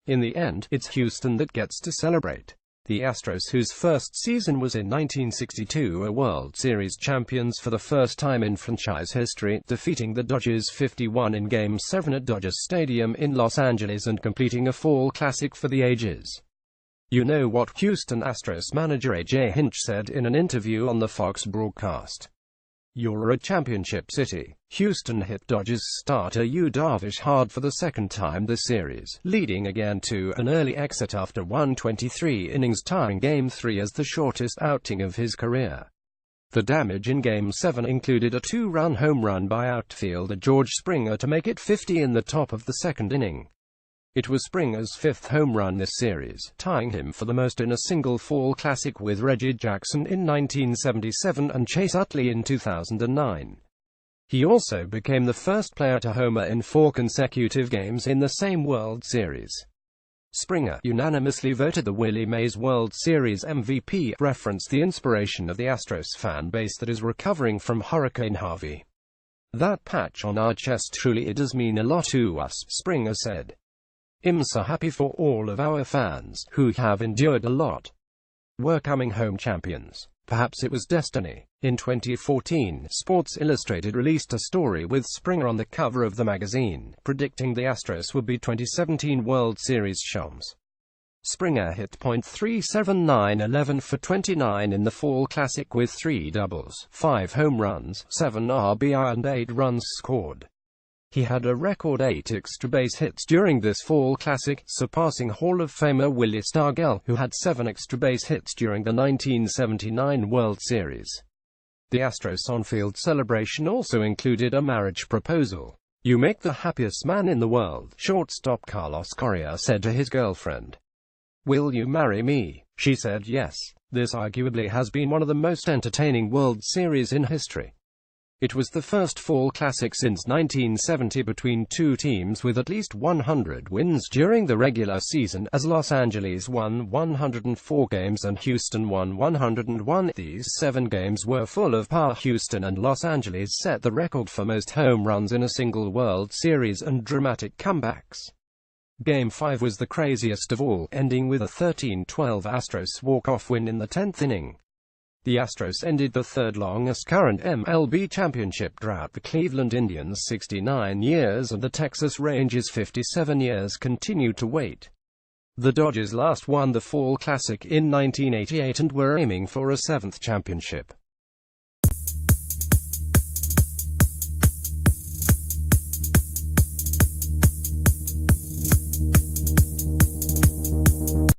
In the end, it's Houston that gets to celebrate. The Astros, whose first season was in 1962, are World Series champions for the first time in franchise history, defeating the Dodgers 51 in Game 7 at Dodger Stadium in Los Angeles and completing a fall classic for the ages. You know what Houston Astros manager A.J. Hinch said in an interview on the Fox broadcast. "You're a championship city." Houston hit Dodgers starter Yu Darvish hard for the second time this series, leading again to an early exit after 123 innings, tying Game 3 as the shortest outing of his career. The damage in Game 7 included a two-run home run by outfielder George Springer to make it 50 in the top of the second inning. It was Springer's fifth home run this series, tying him for the most in a single fall classic with Reggie Jackson in 1977 and Chase Utley in 2009. He also became the first player to homer in 4 consecutive games in the same World Series. Springer, unanimously voted the Willie Mays World Series MVP, referenced the inspiration of the Astros fan base that is recovering from Hurricane Harvey. "That patch on our chest truly does mean a lot to us," Springer said. "I'm so happy for all of our fans, who have endured a lot. We're coming home champions. Perhaps it was destiny." In 2014, Sports Illustrated released a story with Springer on the cover of the magazine, predicting the Astros would be 2017 World Series champs. Springer hit .379, 11 for 29 in the Fall Classic with 3 doubles, 5 home runs, 7 RBI and 8 runs scored. He had a record 8 extra base hits during this Fall Classic, surpassing Hall of Famer Willie Stargell, who had 7 extra base hits during the 1979 World Series. The Astros on-field celebration also included a marriage proposal. "You make the happiest man in the world," shortstop Carlos Correa said to his girlfriend. "Will you marry me?" She said yes. This arguably has been one of the most entertaining World Series in history. It was the first Fall Classic since 1970 between two teams with at least 100 wins during the regular season, as Los Angeles won 104 games and Houston won 101. These 7 games were full of power. Houston and Los Angeles set the record for most home runs in a single World Series and dramatic comebacks. Game 5 was the craziest of all, ending with a 13-12 Astros walk-off win in the 10th inning. The Astros ended the third longest current MLB championship drought. The Cleveland Indians' 69 years and the Texas Rangers' 57 years continued to wait. The Dodgers last won the Fall Classic in 1988 and were aiming for a 7th championship.